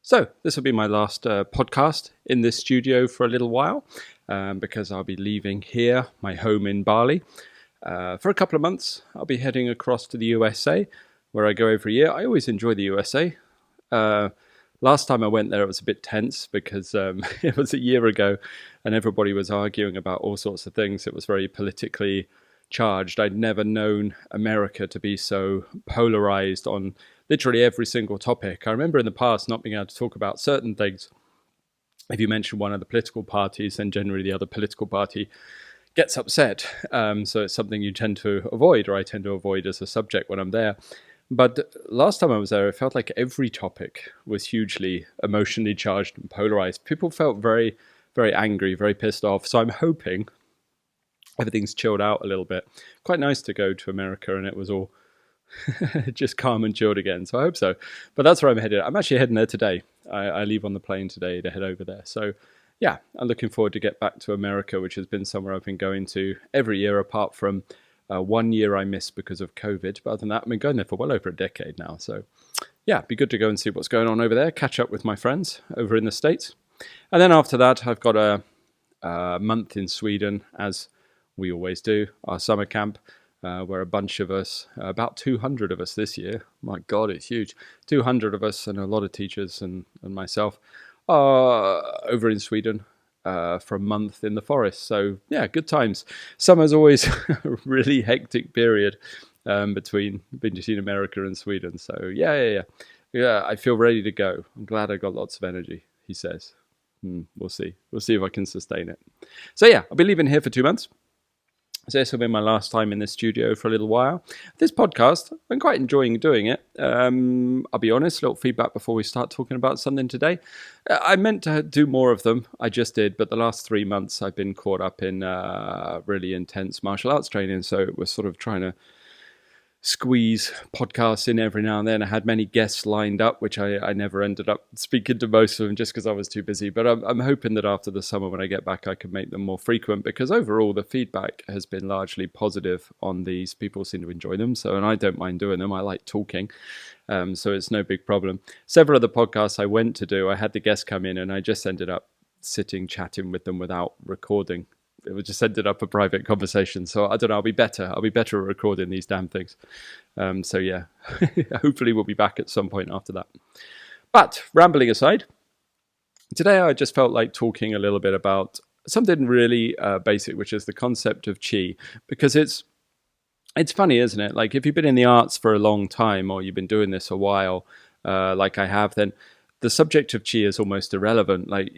So this will be my last podcast in this studio for a little while because I'll be leaving here, my home in Bali, for a couple of months. I'll be heading across to the USA, where I go every year. I always enjoy the USA. Last time I went there, it was a bit tense because it was a year ago and everybody was arguing about all sorts of things. It was very politically charged. I'd never known America to be so polarized on literally every single topic. I remember in the past not being able to talk about certain things. If you mention one of the political parties, then generally the other political party gets upset. So it's something you tend to avoid, or I tend to avoid as a subject when I'm there. But last time I was there, it felt like every topic was hugely emotionally charged and polarized. People felt very, very angry, very pissed off. So I'm hoping everything's chilled out a little bit. Quite nice to go to America and it was all just calm and chilled again. So I hope so. But that's where I'm headed. I'm actually heading there today. I leave on the plane today to head over there. So yeah, I'm looking forward to get back to America, which has been somewhere I've been going to every year apart from 1 year I missed because of COVID. But other than that, I've been going there for well over a decade now. So yeah, it'd be good to go and see what's going on over there, catch up with my friends over in the States. And then after that, I've got a month in Sweden, as we always do, our summer camp. Where a bunch of us, about 200 of us this year, my God, it's huge, 200 of us and a lot of teachers and myself are over in Sweden for a month in the forest. So yeah, good times. Summer's always a really hectic period between America and Sweden. So yeah, I feel ready to go. I'm glad I got lots of energy, he says. We'll see if I can sustain it. So yeah, I'll be leaving here for 2 months. So this will be my last time in this studio for a little while. This podcast, I'm quite enjoying doing it. I'll be honest, a little feedback before we start talking about something today. I meant to do more of them. I just did. But the last 3 months, I've been caught up in really intense martial arts training. So we're sort of trying to squeeze podcasts in every now and then. I had many guests lined up, which I never ended up speaking to most of them just because I was too busy. But I'm hoping that after the summer, when I get back, I can make them more frequent because overall the feedback has been largely positive on these. People seem to enjoy them. So, and I don't mind doing them. I like talking. So it's no big problem. Several of the podcasts I went to do, I had the guests come in and I just ended up sitting, chatting with them without recording. It just ended up a private conversation. So I don't know, I'll be better at recording these damn things. So yeah, hopefully we'll be back at some point after that. But rambling aside, today I just felt like talking a little bit about something really basic, which is the concept of Qi. Because it's funny, isn't it? Like if you've been in the arts for a long time or you've been doing this a while, like I have, then the subject of Qi is almost irrelevant. Like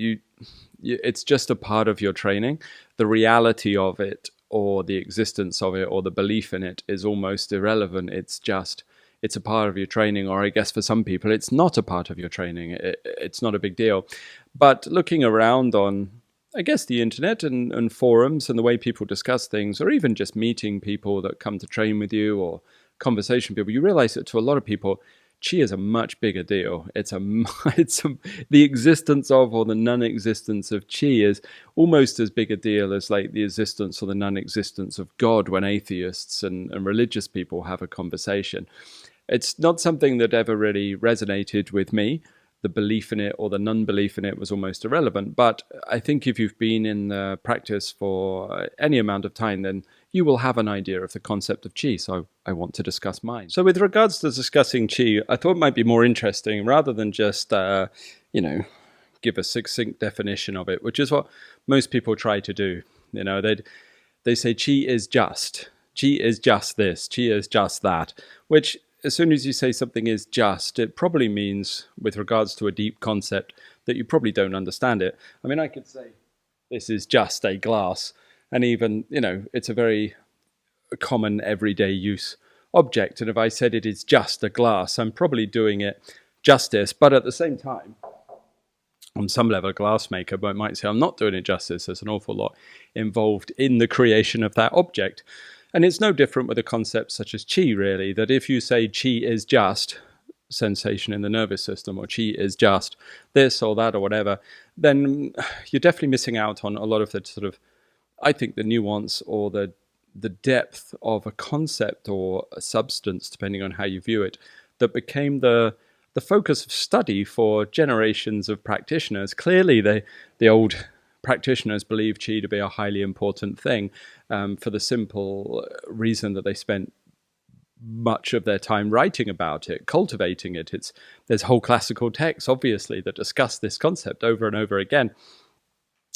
it's just a part of your training. The reality of it or the existence of it or the belief in it is almost irrelevant. It's a part of your training, or I guess for some people it's not a part of your training. It's not a big deal. But looking around on, I guess, the internet and forums and the way people discuss things, or even just meeting people that come to train with you or conversation people, you realize that to a lot of people, Qi is a much bigger deal. The existence of or the non-existence of Qi is almost as big a deal as like the existence or the non-existence of God when atheists and religious people have a conversation. It's not something that ever really resonated with me. The belief in it or the non-belief in it was almost irrelevant. But I think if you've been in the practice for any amount of time, then you will have an idea of the concept of Qi. So I want to discuss mine. So with regards to discussing Qi, I thought it might be more interesting rather than just, give a succinct definition of it, which is what most people try to do. You know, they say Qi is just this, Qi is just that, which as soon as you say something is just, it probably means, with regards to a deep concept, that you probably don't understand it. I mean, I could say, this is just a glass, and even, it's a very common everyday use object. And if I said it is just a glass, I'm probably doing it justice. But at the same time, on some level, a glass maker might say, I'm not doing it justice. There's an awful lot involved in the creation of that object. And it's no different with a concept such as Qi, really, that if you say Qi is just sensation in the nervous system, or Qi is just this or that or whatever, then you're definitely missing out on a lot of the sort of, I think, the nuance or the depth of a concept or a substance, depending on how you view it, that became the the focus of study for generations of practitioners. Clearly, the old practitioners believe Qi to be a highly important thing, for the simple reason that they spent much of their time writing about it, cultivating it. There's whole classical texts, obviously, that discuss this concept over and over again.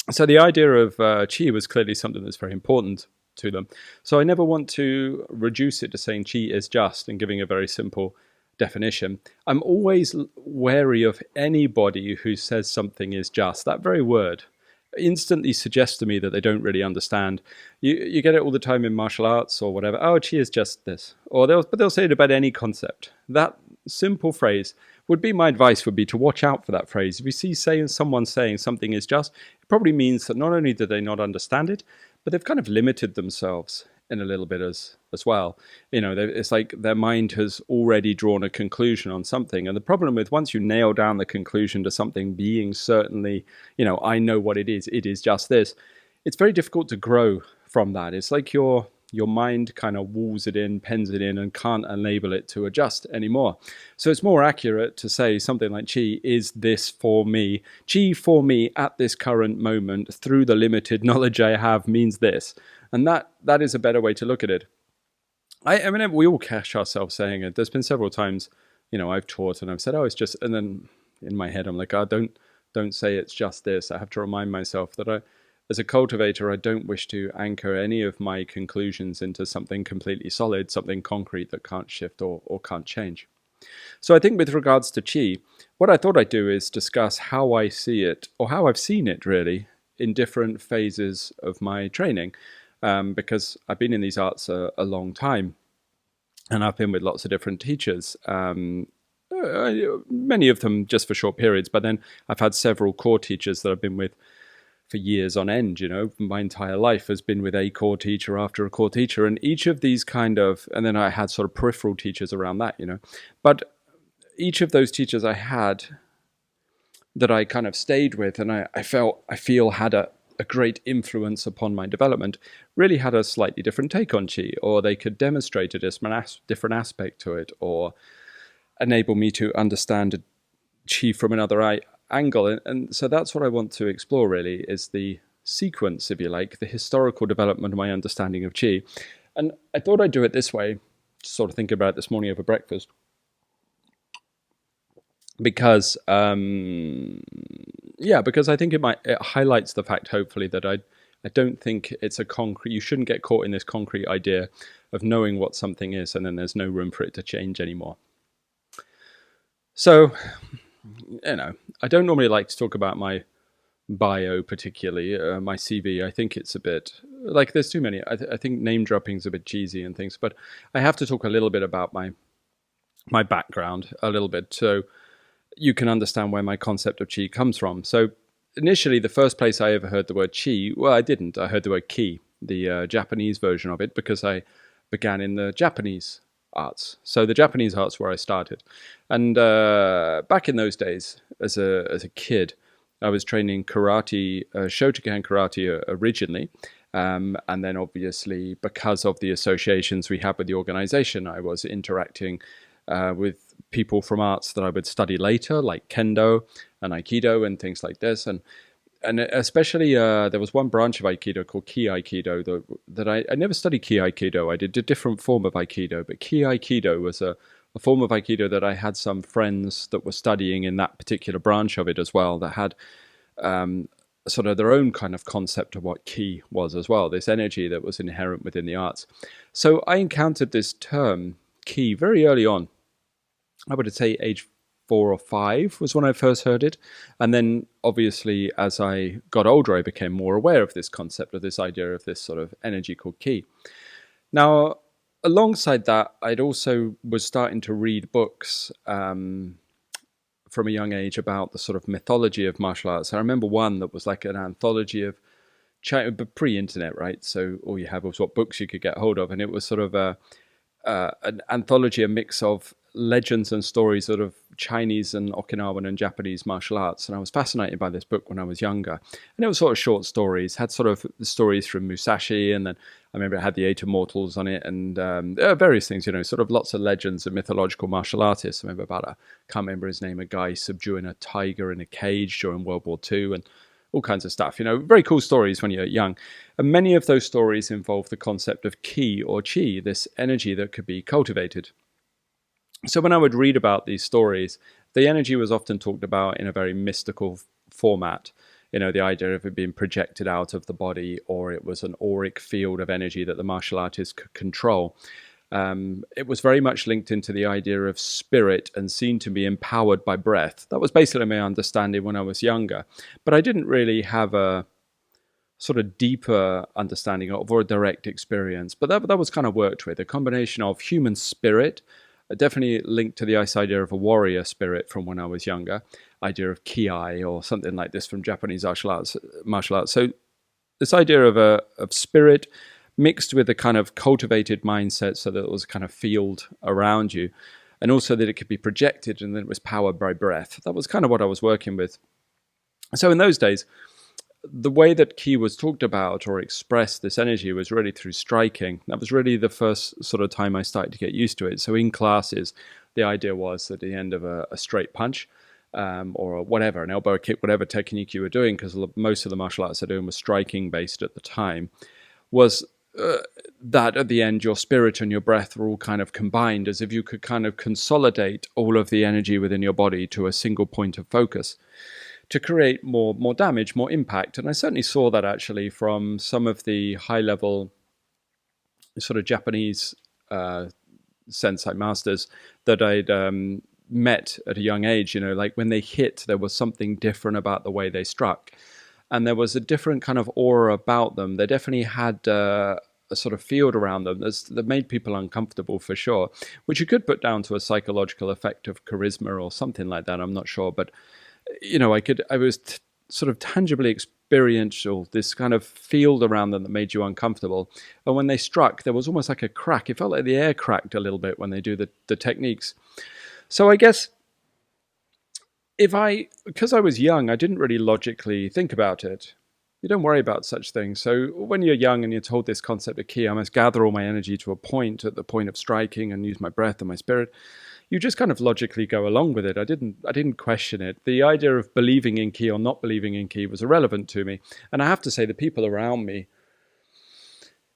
So the idea of Qi was clearly something that's very important to them. So I never want to reduce it to saying Qi is just and giving a very simple definition. I'm always wary of anybody who says something is just. That very word instantly suggests to me that they don't really understand. You get it all the time in martial arts or whatever. Oh, Qi is just this. Or they'll say it about any concept. That simple phrase would be, my advice would be to watch out for that phrase. If you see someone saying something is just, it probably means that not only do they not understand it, but they've kind of limited themselves in a little bit as well. It's like their mind has already drawn a conclusion on something. And the problem with, once you nail down the conclusion to something being certainly, I know what it is just this, it's very difficult to grow from that. It's like your mind kind of walls it in, pens it in, and can't enable it to adjust anymore. So it's more accurate to say something like Qi is this for me. Qi for me at this current moment through the limited knowledge I have means this. And that is a better way to look at it. I mean, we all catch ourselves saying it. There's been several times, I've taught and I've said, oh, it's just, and then in my head, I'm like, oh, don't say it's just this. I have to remind myself that as a cultivator, I don't wish to anchor any of my conclusions into something completely solid, something concrete that can't shift or can't change. So I think with regards to Qi, what I thought I'd do is discuss how I see it, or how I've seen it really, in different phases of my training. Because I've been in these arts a long time, and I've been with lots of different teachers, many of them just for short periods, but then I've had several core teachers that I've been with for years on end. My entire life has been with a core teacher after a core teacher, and each of these and then I had sort of peripheral teachers around that, but each of those teachers I had that I kind of stayed with, and I feel had a great influence upon my development, really had a slightly different take on Qi, or they could demonstrate a different aspect to it, or enable me to understand Qi from another angle. And so that's what I want to explore really, is the sequence, if you like, the historical development of my understanding of Qi. And I thought I'd do it this way, just sort of thinking about it this morning over breakfast, because because I think it highlights the fact, hopefully, that I don't think it's you shouldn't get caught in this concrete idea of knowing what something is and then there's no room for it to change anymore. So, I don't normally like to talk about my bio particularly, my CV. I think it's a bit, like, there's too many. I think name dropping is a bit cheesy and things, but I have to talk a little bit about my background a little bit, so you can understand where my concept of Qi comes from. So initially, the first place I ever heard the word Qi, well, I didn't. I heard the word Ki, the Japanese version of it, because I began in the Japanese arts. So the Japanese arts where I started. And back in those days, as a kid, I was training karate, Shotokan karate originally. And then obviously, because of the associations we had with the organization, I was interacting with people from arts that I would study later, like Kendo and Aikido and things like this. And especially, there was one branch of Aikido called Ki Aikido that I never studied Ki Aikido. I did a different form of Aikido, but Ki Aikido was a form of Aikido that I had some friends that were studying in that particular branch of it as well, that had sort of their own kind of concept of what Ki was as well, this energy that was inherent within the arts. So I encountered this term, Ki, very early on. I would say age 4 or 5 was when I first heard it. And then obviously as I got older, I became more aware of this concept, of this idea of this sort of energy called Ki. Now, alongside that, I'd also was starting to read books from a young age about the sort of mythology of martial arts. I remember one that was like an anthology of but pre-internet, right? So all you had was what books you could get hold of. And it was sort of an anthology, a mix of legends and stories sort of Chinese and Okinawan and Japanese martial arts. And I was fascinated by this book when I was younger. And it was sort of short stories, had sort of stories from Musashi, and then I remember it had the Eight Immortals on it, and various things, sort of lots of legends of mythological martial artists. I remember about can't remember his name, a guy subduing a tiger in a cage during World War II, and all kinds of stuff. Very cool stories when you're young. And many of those stories involve the concept of ki or chi, this energy that could be cultivated. So when I would read about these stories, the energy was often talked about in a very mystical format. The idea of it being projected out of the body, or it was an auric field of energy that the martial artist could control. It was very much linked into the idea of spirit and seen to be empowered by breath. That was basically my understanding when I was younger. But I didn't really have a sort of deeper understanding of, or a direct experience. But that was kind of worked with, a combination of human spirit, definitely linked to the idea of a warrior spirit from when I was younger, idea of ki or something like this from Japanese martial arts. So this idea of spirit mixed with a kind of cultivated mindset, so that it was a kind of field around you, and also that it could be projected and that it was powered by breath. That was kind of what I was working with. So in those days, the way that ki was talked about or expressed, this energy, was really through striking. That was really the first sort of time I started to get used to it. So in classes, the idea was at the end of a straight punch, or whatever, an elbow, a kick, whatever technique you were doing, because most of the martial arts I doing was striking based at the time, was that at the end your spirit and your breath were all kind of combined, as if you could kind of consolidate all of the energy within your body to a single point of focus to create more damage, more impact. And I certainly saw that actually from some of the high-level sort of Japanese sensei masters that I'd met at a young age. Like when they hit, there was something different about the way they struck. And there was a different kind of aura about them. They definitely had a sort of field around them that made people uncomfortable, for sure, which you could put down to a psychological effect of charisma or something like that. I'm not sure, but I was sort of tangibly experiential, this kind of field around them that made you uncomfortable. And when they struck, there was almost like a crack. It felt like the air cracked a little bit when they do the techniques. So I guess because I was young, I didn't really logically think about it. You don't worry about such things. So when you're young and you're told this concept of ki, I must gather all my energy to a point at the point of striking and use my breath and my spirit. You just kind of logically go along with it. I didn't question it. The idea of believing in ki or not believing in ki was irrelevant to me. And I have to say, the people around me,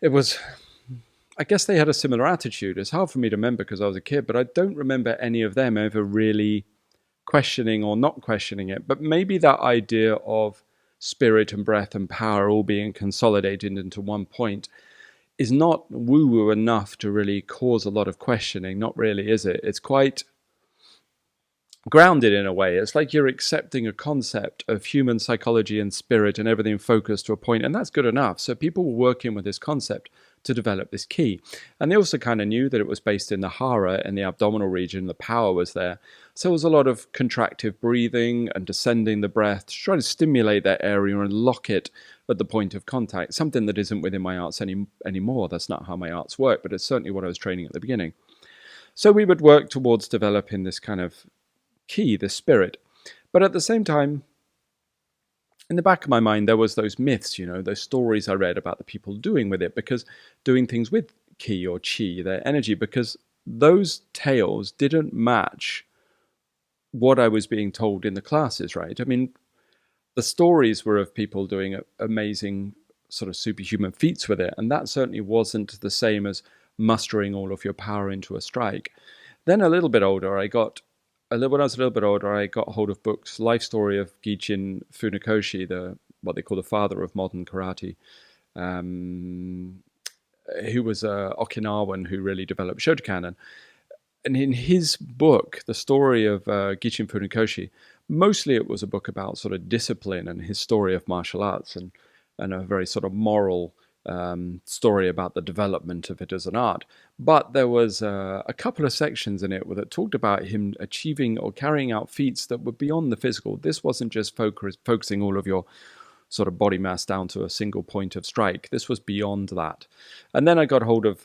I guess they had a similar attitude. It's hard for me to remember because I was a kid, but I don't remember any of them ever really questioning or not questioning it. But maybe that idea of spirit and breath and power all being consolidated into one point is not woo-woo enough to really cause a lot of questioning. Not really, is it? It's quite grounded in a way. It's like you're accepting a concept of human psychology and spirit and everything focused to a point, and that's good enough. So people were working with this concept to develop this ki. And they also kind of knew that it was based in the hara, in the abdominal region. The power was there. So it was a lot of contractive breathing and descending the breath to try to stimulate that area and lock it at the point of contact, something that isn't within my arts anymore. That's not how my arts work, but it's certainly what I was training at the beginning. So we would work towards developing this kind of ki, this spirit. But at the same time, in the back of my mind, there was those myths, those stories I read about the people doing with it, because doing things with ki or chi, their energy, because those tales didn't match what I was being told in the classes, right? I mean, the stories were of people doing amazing sort of superhuman feats with it, and that certainly wasn't the same as mustering all of your power into a strike. Then a little bit older, when I was a little bit older, I got hold of books, life story of Gichin Funakoshi, what they call the father of modern karate, who was an Okinawan who really developed Shotokan. And in his book, the story of Gichin Funakoshi, mostly it was a book about sort of discipline and his story of martial arts, and a very sort of moral story about the development of it as an art. But there was a couple of sections in it that talked about him achieving or carrying out feats that were beyond the physical. This wasn't just focusing all of your sort of body mass down to a single point of strike. This was beyond that. And then I got hold of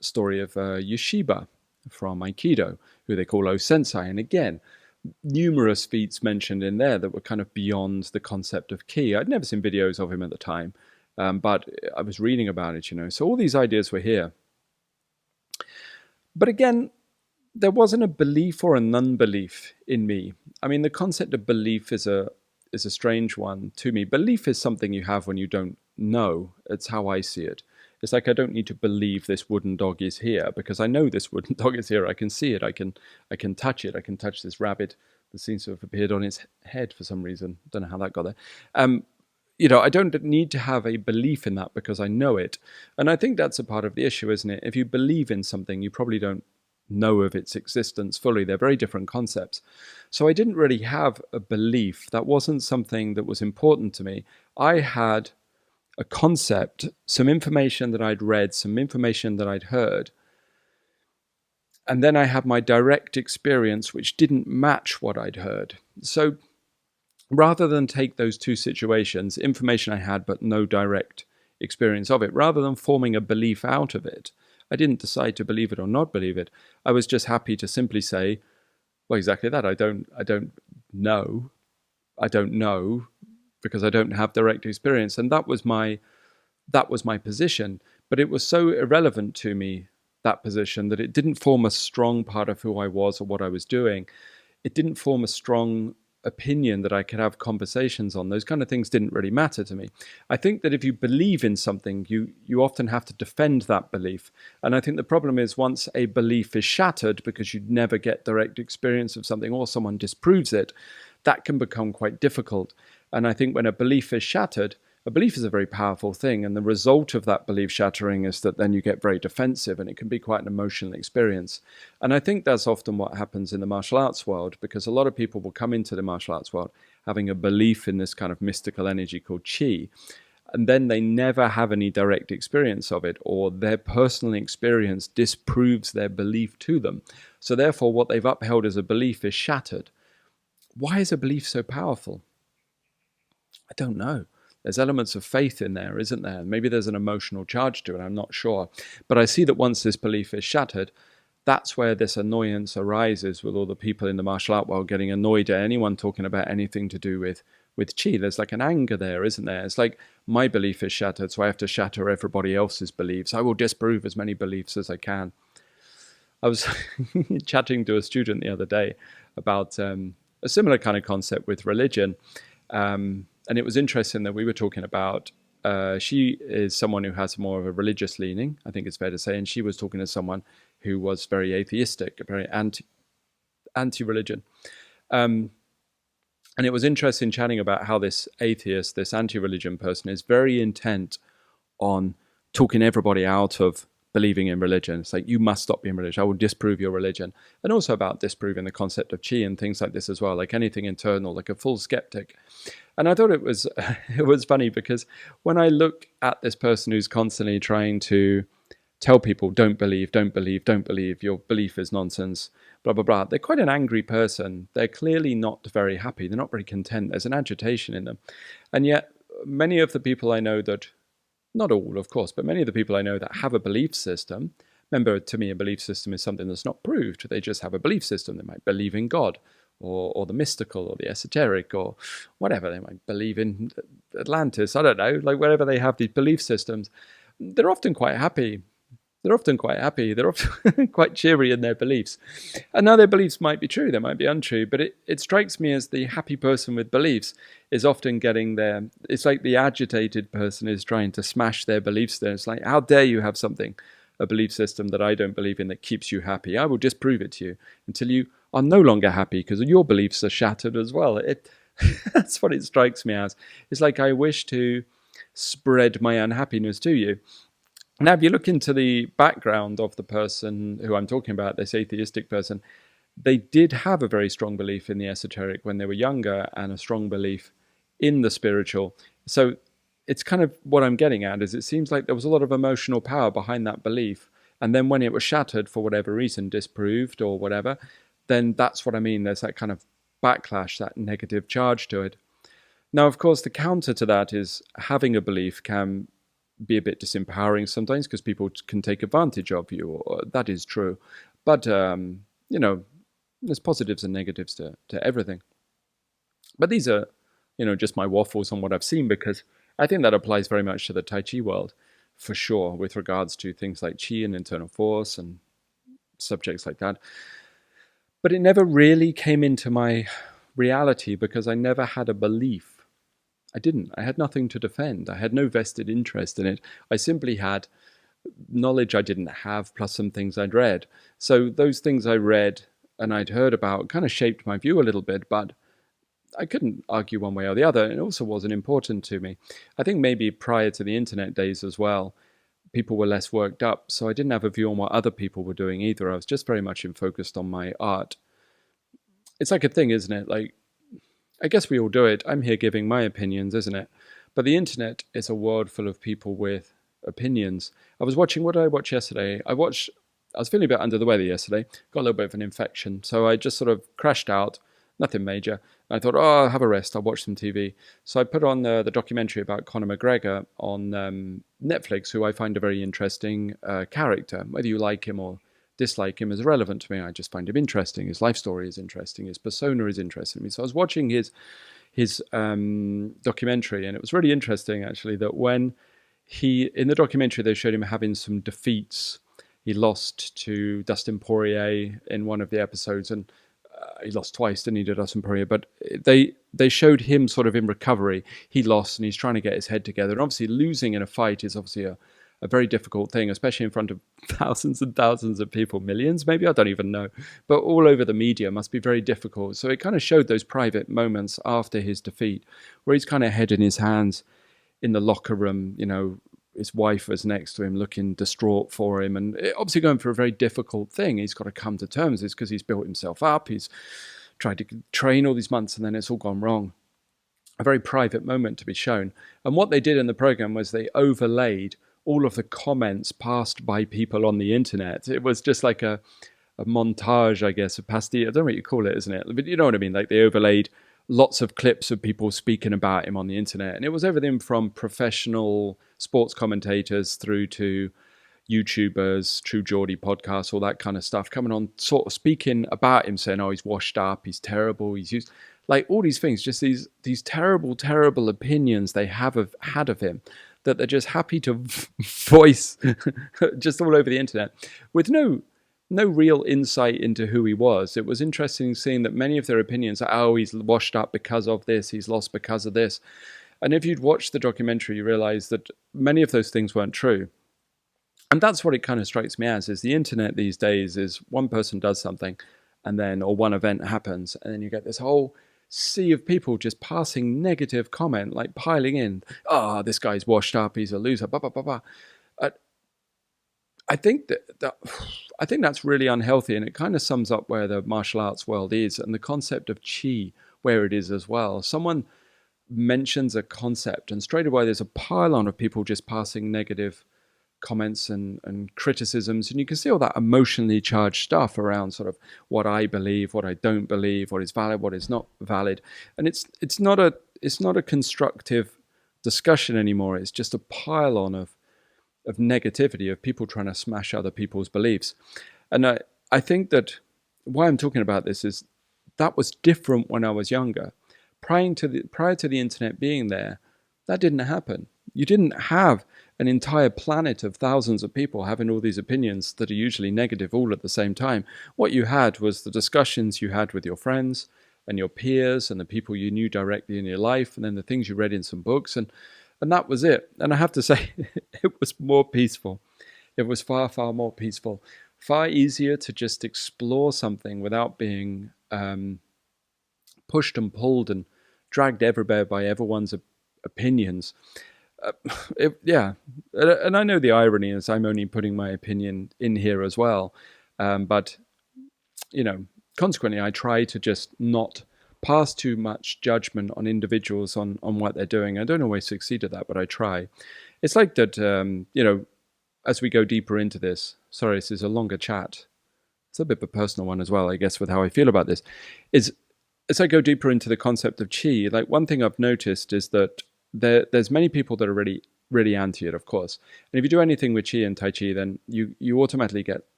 story of Yoshiba, from Aikido, who they call O-Sensei. And again, numerous feats mentioned in there that were kind of beyond the concept of Ki. I'd never seen videos of him at the time, but I was reading about it, So all these ideas were here. But again, there wasn't a belief or a non-belief in me. I mean, the concept of belief is a strange one to me. Belief is something you have when you don't know. It's how I see it. It's like I don't need to believe this wooden dog is here because I know this wooden dog is here. I can see it. I can touch it. I can touch this rabbit that seems to have appeared on its head for some reason. Don't know how that got there. I don't need to have a belief in that because I know it. And I think that's a part of the issue, isn't it? If you believe in something, you probably don't know of its existence fully. They're very different concepts. So I didn't really have a belief. That wasn't something that was important to me. I had a concept, some information that I'd read, some information that I'd heard, and then I had my direct experience which didn't match what I'd heard. So rather than take those two situations, information I had but no direct experience of it, rather than forming a belief out of it, I didn't decide to believe it or not believe it. I was just happy to simply say, well, exactly that. I don't know. I don't know because I don't have direct experience. And that was my position. But it was so irrelevant to me, that position, that it didn't form a strong part of who I was or what I was doing. It didn't form a strong opinion that I could have conversations on. Those kind of things didn't really matter to me. I think that if you believe in something, you often have to defend that belief. And I think the problem is once a belief is shattered because you never get direct experience of something or someone disproves it, that can become quite difficult. And I think when a belief is shattered, a belief is a very powerful thing, and the result of that belief shattering is that then you get very defensive, and it can be quite an emotional experience. And I think that's often what happens in the martial arts world, because a lot of people will come into the martial arts world having a belief in this kind of mystical energy called Qi, and then they never have any direct experience of it, or their personal experience disproves their belief to them. So therefore, what they've upheld as a belief is shattered. Why is a belief so powerful? I don't know. There's elements of faith in there, isn't there? Maybe there's an emotional charge to it, I'm not sure. But I see that once this belief is shattered, that's where this annoyance arises with all the people in the martial art world getting annoyed at anyone talking about anything to do with Qi. There's like an anger there, isn't there? It's like my belief is shattered, so I have to shatter everybody else's beliefs. I will disprove as many beliefs as I can. I was chatting to a student the other day about a similar kind of concept with religion. And it was interesting that we were talking about, she is someone who has more of a religious leaning, I think it's fair to say, and she was talking to someone who was very atheistic, very anti-religion. And it was interesting chatting about how this atheist, this anti-religion person is very intent on talking everybody out of believing in religion. It's like, you must stop being religious. I will disprove your religion. And also about disproving the concept of Qi and things like this as well, like anything internal, like a full skeptic. And I thought it was funny because when I look at this person who's constantly trying to tell people, don't believe, your belief is nonsense, blah, blah, blah. They're quite an angry person. They're clearly not very happy. They're not very content. There's an agitation in them. And yet many of the people I know that, not all, of course, but many of the people I know that have a belief system, remember, to me, a belief system is something that's not proved. They just have a belief system. They might believe in God or the mystical or the esoteric or whatever. They might believe in Atlantis. I don't know, like wherever they have these belief systems. They're often quite happy. They're often quite cheery in their beliefs. And now their beliefs might be true, they might be untrue, but it strikes me as the happy person with beliefs is often getting there. It's like the agitated person is trying to smash their beliefs there. It's like, how dare you have something, a belief system that I don't believe in that keeps you happy? I will disprove it to you until you are no longer happy because your beliefs are shattered as well. That's what it strikes me as. It's like I wish to spread my unhappiness to you. Now, if you look into the background of the person who I'm talking about, this atheistic person, they did have a very strong belief in the esoteric when they were younger and a strong belief in the spiritual. So it's kind of what I'm getting at is it seems like there was a lot of emotional power behind that belief. And then when it was shattered for whatever reason, disproved or whatever, then that's what I mean. There's that kind of backlash, that negative charge to it. Now, of course, the counter to that is having a belief can be a bit disempowering sometimes because people can take advantage of you, or that is true. But, there's positives and negatives to everything. But these are, just my waffles on what I've seen, because I think that applies very much to the Tai Chi world, for sure, with regards to things like Qi and internal force and subjects like that. But it never really came into my reality because I never had a belief. I didn't. I had nothing to defend. I had no vested interest in it. I simply had knowledge I didn't have, plus some things I'd read. So those things I read and I'd heard about kind of shaped my view a little bit, but I couldn't argue one way or the other. It also wasn't important to me. I think maybe prior to the internet days as well, people were less worked up, so I didn't have a view on what other people were doing either. I was just very much focused on my art. It's like a thing, isn't it? Like, I guess we all do it. I'm here giving my opinions, isn't it? But the internet is a world full of people with opinions. I was watching, what did I watch yesterday? I was feeling a bit under the weather yesterday, got a little bit of an infection, so I just sort of crashed out, nothing major. And I thought, I'll have a rest, I'll watch some TV. So I put on the documentary about Conor McGregor on Netflix, who I find a very interesting character. Whether you like him or dislike him is irrelevant to me. I just find him interesting. His life story is interesting. His persona is interesting to me. So I was watching his documentary, and it was really interesting, actually, that when in the documentary, they showed him having some defeats. He lost to Dustin Poirier in one of the episodes, and he lost twice, didn't he, to Dustin Poirier? But they showed him sort of in recovery. He lost, and he's trying to get his head together. And obviously, losing in a fight is obviously a very difficult thing, especially in front of thousands and thousands of people, millions maybe, I don't even know, but all over the media. Must be very difficult. So it kind of showed those private moments after his defeat, where he's kind of head in his hands in the locker room. His wife was next to him looking distraught for him, and obviously going through a very difficult thing. He's got to come to terms with this because he's built himself up. He's tried to train all these months, and then it's all gone wrong. A very private moment to be shown. And what they did in the program was they overlaid all of the comments passed by people on the internet. It was just like a montage, I guess, a pastiche. I don't know what you call it, isn't it? But you know what I mean? Like, they overlaid lots of clips of people speaking about him on the internet. And it was everything from professional sports commentators through to YouTubers, True Geordie podcasts, all that kind of stuff, coming on, sort of speaking about him, saying, he's washed up, he's terrible, he's used, like all these things, just these terrible, terrible opinions they had of him, that they're just happy to voice just all over the internet with no real insight into who he was. It was interesting seeing that many of their opinions are, he's washed up because of this, he's lost because of this. And if you'd watched the documentary, you realize that many of those things weren't true. And that's what it kind of strikes me as, is the internet these days is one person does something, or one event happens, and then you get this whole sea of people just passing negative comment, like piling in. This guy's washed up, he's a loser, blah, blah, blah, blah. I think that's really unhealthy, and it kind of sums up where the martial arts world is, and the concept of Qi, where it is as well. Someone mentions a concept, and straight away there's a pile-on of people just passing negative comments and criticisms, and you can see all that emotionally charged stuff around sort of what I believe, what I don't believe, what is valid, what is not valid. And it's not a constructive discussion anymore. It's just a pile-on of negativity, of people trying to smash other people's beliefs. And I think that why I'm talking about this is that was different when I was younger. Prior to the internet being there, that didn't happen. You didn't have an entire planet of thousands of people having all these opinions that are usually negative all at the same time. What you had was the discussions you had with your friends and your peers and the people you knew directly in your life, and then the things you read in some books, and that was it. And I have to say, it was more peaceful. It was far, far more peaceful. Far easier to just explore something without being pushed and pulled and dragged everywhere by everyone's opinions. And I know the irony is I'm only putting my opinion in here as well. But, consequently, I try to just not pass too much judgment on individuals on what they're doing. I don't always succeed at that, but I try. It's like that, as we go deeper into this, sorry, this is a longer chat. It's a bit of a personal one as well, I guess, with how I feel about this, is as I go deeper into the concept of Qi, like one thing I've noticed is that there's many people that are really, really anti it, of course. And if you do anything with Qi and Tai Chi, then you automatically get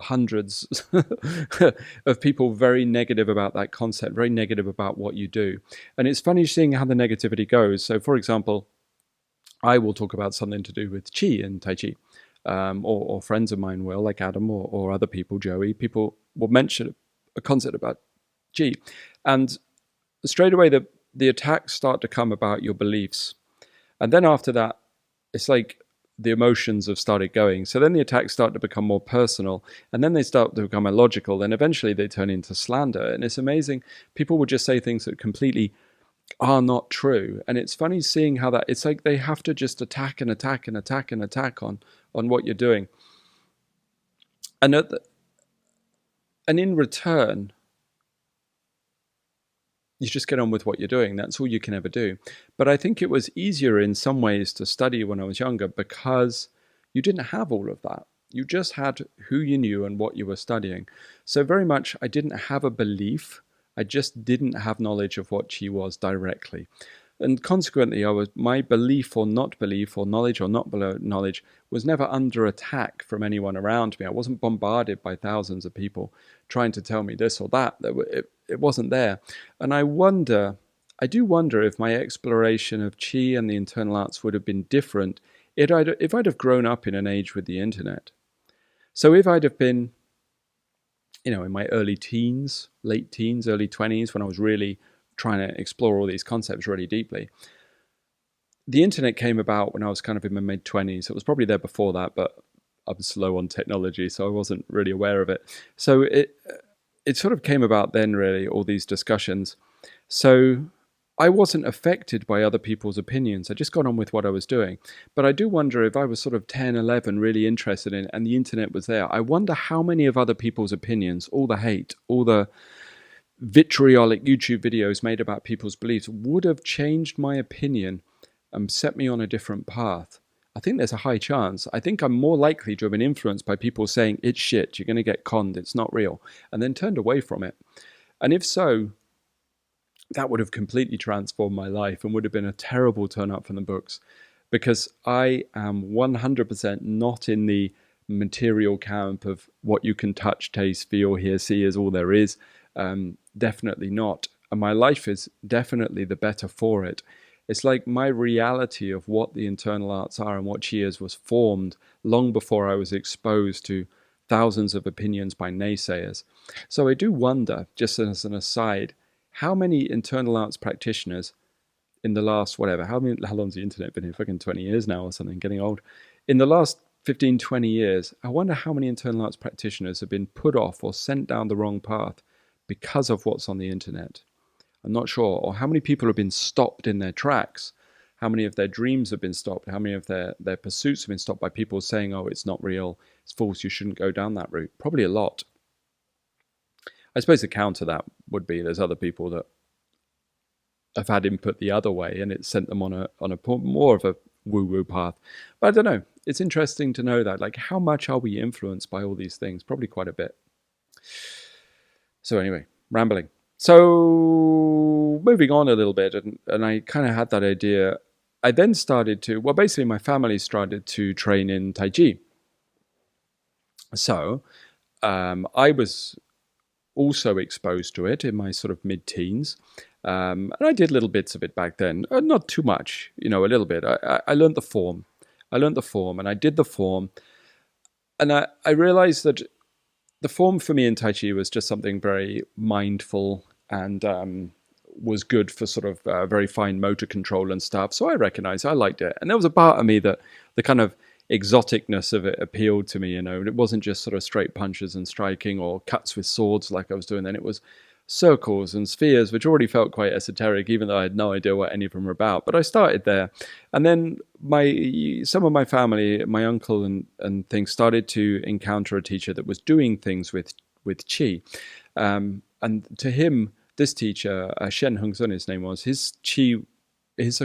hundreds of people very negative about that concept, very negative about what you do. And it's funny seeing how the negativity goes. So, for example, I will talk about something to do with Qi and Tai Chi, or friends of mine will, like Adam or other people, Joey. People will mention a concept about Qi, and straight away the attacks start to come about your beliefs. And then after that, it's like the emotions have started going. So then the attacks start to become more personal, and then they start to become illogical. Then eventually they turn into slander. And it's amazing. People will just say things that completely are not true. And it's funny seeing how that, it's like they have to just attack and attack and attack and attack on what you're doing. And in return, you just get on with what you're doing. That's all you can ever do. But I think it was easier in some ways to study when I was younger because you didn't have all of that. You just had who you knew and what you were studying. So very much I didn't have a belief. I just didn't have knowledge of what Qi was directly. And consequently, my belief or not belief, or knowledge or not knowledge, was never under attack from anyone around me. I wasn't bombarded by thousands of people trying to tell me this or that. It wasn't there. And I do wonder if my exploration of Qi and the internal arts would have been different if I'd have grown up in an age with the internet. So if I'd have been, in my early teens, late teens, early 20s, when I was really trying to explore all these concepts really deeply. The internet came about when I was kind of in my mid-20s. It was probably there before that, but I was slow on technology, so I wasn't really aware of it. So it sort of came about then, really, all these discussions. So I wasn't affected by other people's opinions. I just got on with what I was doing. But I do wonder if I was sort of 10, 11, really interested in it, and the internet was there, I wonder how many of other people's opinions, all the hate, all the vitriolic YouTube videos made about people's beliefs would have changed my opinion and set me on a different path. I think there's a high chance. I think I'm more likely to have been influenced by people saying, it's shit, you're going to get conned, it's not real, and then turned away from it. And if so, that would have completely transformed my life and would have been a terrible turn up from the books, because I am 100% not in the material camp of what you can touch, taste, feel, hear, see is all there is. Definitely not. And my life is definitely the better for it. It's like my reality of what the internal arts are and what Qi is was formed long before I was exposed to thousands of opinions by naysayers. So I do wonder, just as an aside, how many internal arts practitioners in the last, how long's the internet been here? Fucking 20 years now or something, getting old. In the last 15, 20 years, I wonder how many internal arts practitioners have been put off or sent down the wrong path because of what's on the internet. I'm not sure. Or how many people have been stopped in their tracks? How many of their dreams have been stopped? How many of their pursuits have been stopped by people saying, oh, it's not real, it's false, you shouldn't go down that route? Probably a lot. I suppose the counter to that would be there's other people that have had input the other way and it sent them on a more of a woo-woo path. But I don't know. It's interesting to know that. Like, how much are we influenced by all these things? Probably quite a bit. So anyway, rambling. So moving on a little bit, and I kind of had that idea. I then started to, basically my family started to train in Tai Chi. So I was also exposed to it in my sort of mid-teens. And I did little bits of it back then. Not too much, a little bit. I learned the form. And I did the form. And I realized that the form for me in Tai Chi was just something very mindful and was good for sort of very fine motor control and stuff. So I recognized I liked it. And there was a part of me that the kind of exoticness of it appealed to me, It wasn't just sort of straight punches and striking or cuts with swords like I was doing then. It was circles and spheres, which already felt quite esoteric, even though I had no idea what any of them were about. But I started there. And then some of my family, my uncle and things, started to encounter a teacher that was doing things with Qi. And to him, this teacher, Shen Hongsun, his name was, his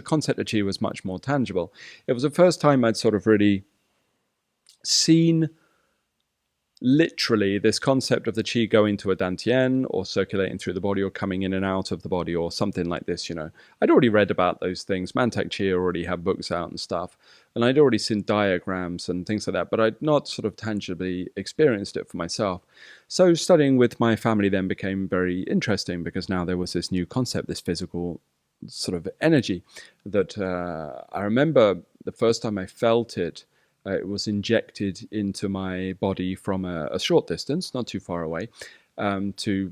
concept of Qi was much more tangible. It was the first time I'd sort of really seen literally this concept of the qi going to a dantian or circulating through the body or coming in and out of the body or something like this, I'd already read about those things. Mantak Qi already had books out and stuff, and I'd already seen diagrams and things like that, but I'd not sort of tangibly experienced it for myself. So studying with my family then became very interesting, because now there was this new concept, this physical sort of energy that I remember the first time I felt it. It was injected into my body from a short distance, not too far away,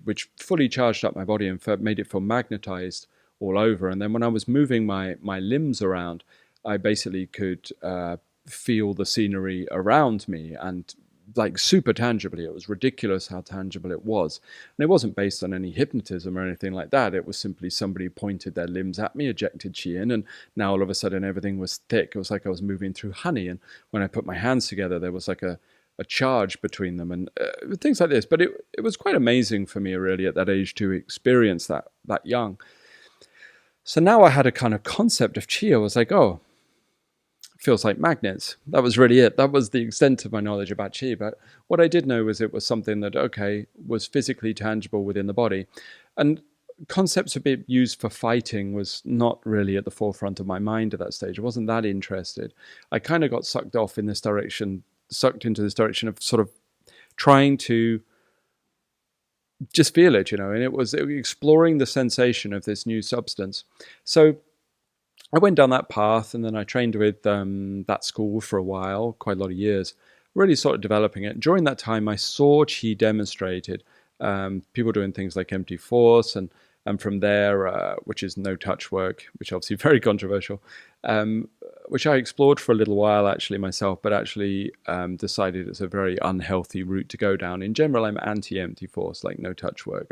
which fully charged up my body and made it feel magnetized all over. And then when I was moving my limbs around, I basically could feel the scenery around me, and like super tangibly. It was ridiculous how tangible it was. And it wasn't based on any hypnotism or anything like that. It was simply somebody pointed their limbs at me, ejected qi in, and now all of a sudden everything was thick. It was like I was moving through honey. And when I put my hands together, there was like a charge between them, and things like this. But it was quite amazing for me really at that age to experience that young. So now I had a kind of concept of qi. I was like, oh, feels like magnets. That was really it. That was the extent of my knowledge about qi. But what I did know was it was something that, okay, was physically tangible within the body. And concepts of it used for fighting was not really at the forefront of my mind at that stage. I wasn't that interested. I kind of got sucked into this direction of sort of trying to just feel it, and it was exploring the sensation of this new substance. So I went down that path, and then I trained with that school for a while, quite a lot of years, really sort of developing it. During that time, I saw qi demonstrated, people doing things like empty force, and from there, which is no touch work, which obviously very controversial, which I explored for a little while actually myself, but actually decided it's a very unhealthy route to go down. In general, I'm anti-empty force, like no touch work.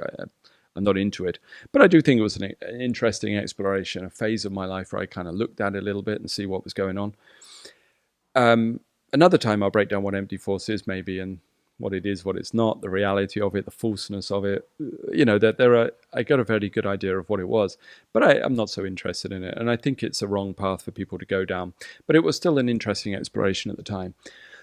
I'm not into it, but I do think it was an interesting exploration, a phase of my life where I kind of looked at it a little bit and see what was going on. Another time I'll break down what empty force is maybe, and what it is, what it's not, the reality of it, the falseness of it. I got a very good idea of what it was, but I'm not so interested in it, and I think it's a wrong path for people to go down. But it was still an interesting exploration at the time.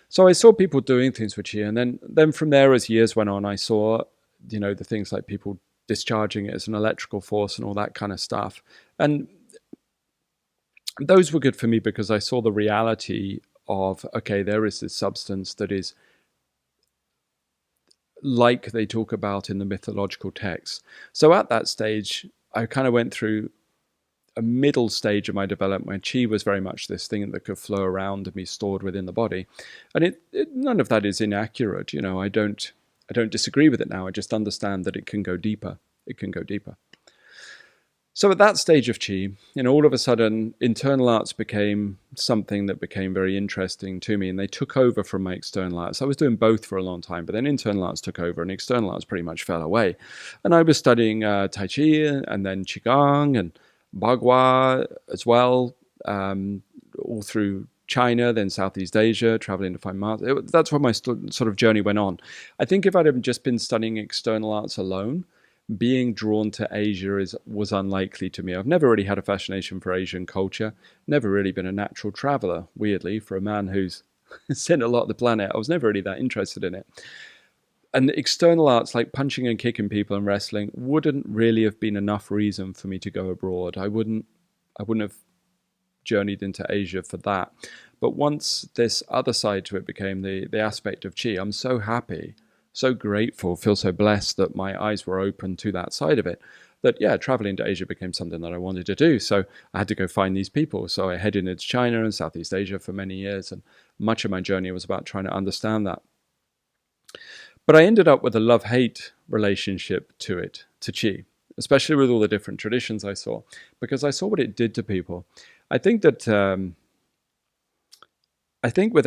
So I saw people doing things with qi, and then from there, as years went on, I saw the things like people discharging it as an electrical force and all that kind of stuff. And those were good for me because I saw the reality of, okay, there is this substance that is like they talk about in the mythological texts. So at that stage, I kind of went through a middle stage of my development where qi was very much this thing that could flow around and be stored within the body. And none of that is inaccurate. I don't disagree with it now. I just understand that it can go deeper. It can go deeper. So at that stage of qi, all of a sudden, internal arts became something that became very interesting to me, and they took over from my external arts. I was doing both for a long time, but then internal arts took over, and external arts pretty much fell away. And I was studying Tai Chi, and then Qigong, and Bagua as well, all through China, then Southeast Asia, traveling to find masters. That's where my sort of journey went on. I think if I'd have just been studying external arts alone, being drawn to Asia was unlikely to me. I've never really had a fascination for Asian culture, never really been a natural traveler, weirdly, for a man who's seen a lot of the planet. I was never really that interested in it. And external arts like punching and kicking people and wrestling wouldn't really have been enough reason for me to go abroad. I wouldn't have journeyed into Asia for that. But once this other side to it became the aspect of qi, I'm so happy, so grateful, feel so blessed that my eyes were open to that side of it, that traveling to Asia became something that I wanted to do. So I had to go find these people. So I headed into China and Southeast Asia for many years, and much of my journey was about trying to understand that. But I ended up with a love-hate relationship to it, to qi, especially with all the different traditions I saw, because I saw what it did to people. I think that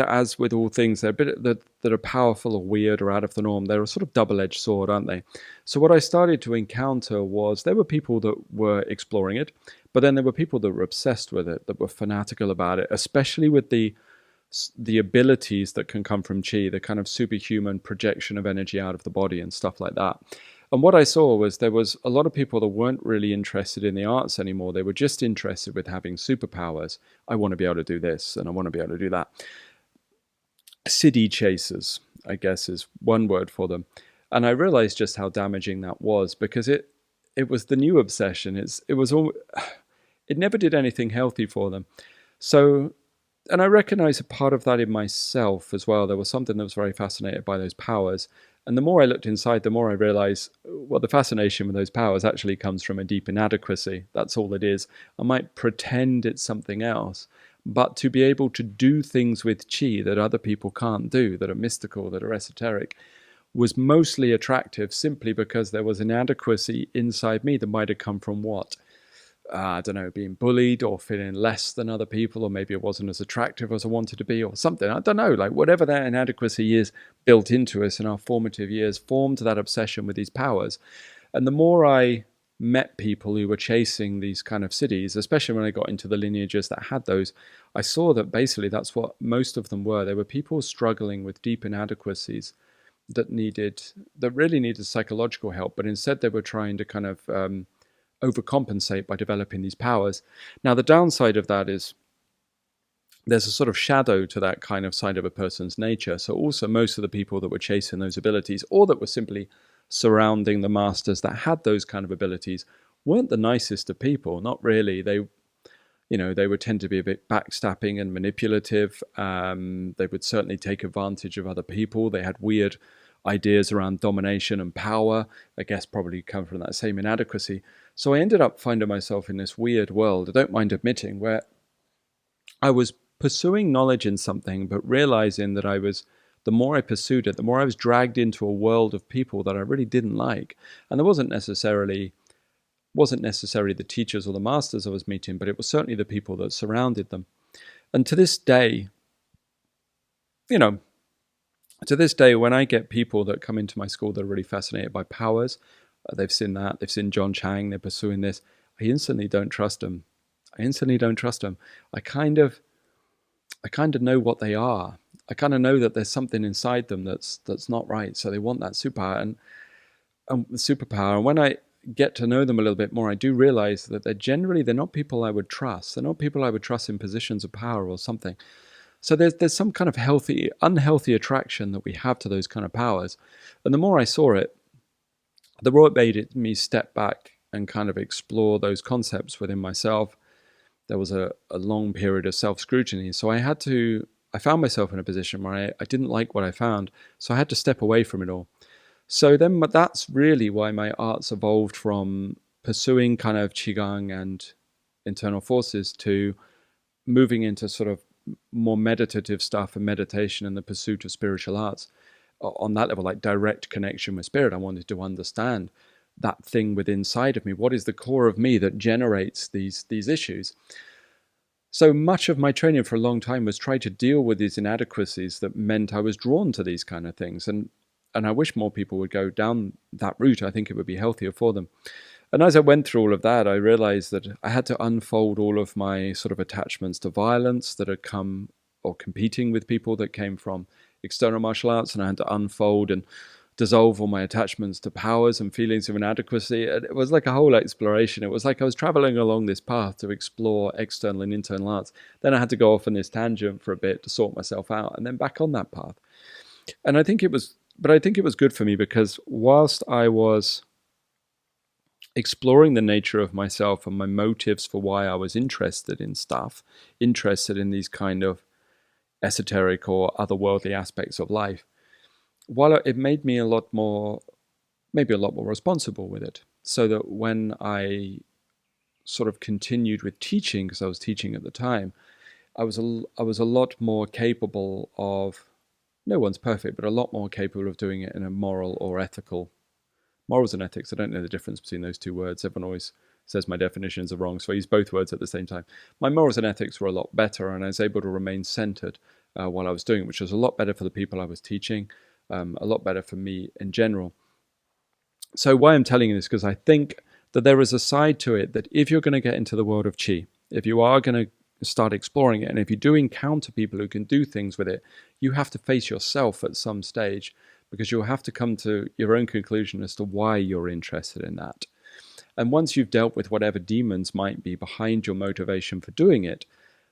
as with all things, they're a bit that are powerful or weird or out of the norm. They're a sort of double-edged sword, aren't they? So what I started to encounter was there were people that were exploring it, but then there were people that were obsessed with it, that were fanatical about it, especially with the abilities that can come from qi, the kind of superhuman projection of energy out of the body and stuff like that. And what I saw was there was a lot of people that weren't really interested in the arts anymore. They were just interested with having superpowers. I want to be able to do this, and I want to be able to do that. City chasers. I guess is one word for them. And I realized just how damaging that was, because it was the new obsession. It never did anything healthy for them. So, and I recognize a part of that in myself as well. There was something that was very fascinated by those powers. And the more I looked inside, the more I realized, well, the fascination with those powers actually comes from a deep inadequacy. That's all it is. I might pretend it's something else, but to be able to do things with chi that other people can't do, that are mystical, that are esoteric, was mostly attractive simply because there was inadequacy inside me that might have come from what? I don't know, being bullied or feeling less than other people, or maybe it wasn't as attractive as I wanted to be or something. I don't know, like whatever that inadequacy is built into us in our formative years formed that obsession with these powers. And the more I met people who were chasing these kind of siddhis, especially when I got into the lineages that had those, I saw that basically that's what most of them were. They were people struggling with deep inadequacies that really needed psychological help, but instead they were trying to kind of overcompensate by developing these powers. Now, the downside of that is there's a sort of shadow to that kind of side of a person's nature. So also most of the people that were chasing those abilities, or that were simply surrounding the masters that had those kind of abilities, weren't the nicest of people. Not really. They would tend to be a bit backstabbing and manipulative. They would certainly take advantage of other people. They had weird ideas around domination and power. I guess probably come from that same inadequacy. So I ended up finding myself in this weird world, I don't mind admitting, where I was pursuing knowledge in something, but realizing that the more I pursued it, the more I was dragged into a world of people that I really didn't like. And there wasn't necessarily the teachers or the masters I was meeting, but it was certainly the people that surrounded them. And to this day, when I get people that come into my school that are really fascinated by powers, they've seen John Chang, they're pursuing this, I instantly don't trust them. I kind of know what they are. I kind of know that there's something inside them that's not right. So they want that superpower, and when I get to know them a little bit more, I do realize that they're not people I would trust. They're not people I would trust in positions of power or something. So there's some kind of unhealthy attraction that we have to those kind of powers. And the more I saw it, the more it made me step back and kind of explore those concepts within myself. There was a long period of self-scrutiny. So I found myself in a position where I didn't like what I found. So I had to step away from it all. So then that's really why my arts evolved from pursuing kind of Qigong and internal forces to moving into sort of more meditative stuff and meditation and the pursuit of spiritual arts. On that level, like direct connection with spirit, I wanted to understand that thing within inside of me. What is the core of me that generates these issues? So much of my training for a long time was try to deal with these inadequacies that meant I was drawn to these kind of things. And I wish more people would go down that route. I think it would be healthier for them. And as I went through all of that, I realized that I had to unfold all of my sort of attachments to violence that had come, or competing with people that came from external martial arts, and I had to unfold and dissolve all my attachments to powers and feelings of inadequacy. And it was like a whole exploration. It was like I was traveling along this path to explore external and internal arts. Then I had to go off on this tangent for a bit to sort myself out, and then back on that path. And I think it was good for me, because whilst I was exploring the nature of myself and my motives for why I was interested in these kind of esoteric or otherworldly aspects of life, while it made me maybe a lot more responsible with it. So that when I sort of continued with teaching, because I was teaching at the time, I was a lot more capable of, no one's perfect, but a lot more capable of doing it in a moral or ethical. Morals and ethics, I don't know the difference between those two words. Everyone always says my definitions are wrong, so I use both words at the same time. My morals and ethics were a lot better, and I was able to remain centered while I was doing it, which was a lot better for the people I was teaching, a lot better for me in general. So why I'm telling you this, because I think that there is a side to it that if you're going to get into the world of Qi, if you are going to start exploring it, and if you do encounter people who can do things with it, you have to face yourself at some stage, because you'll have to come to your own conclusion as to why you're interested in that. And once you've dealt with whatever demons might be behind your motivation for doing it,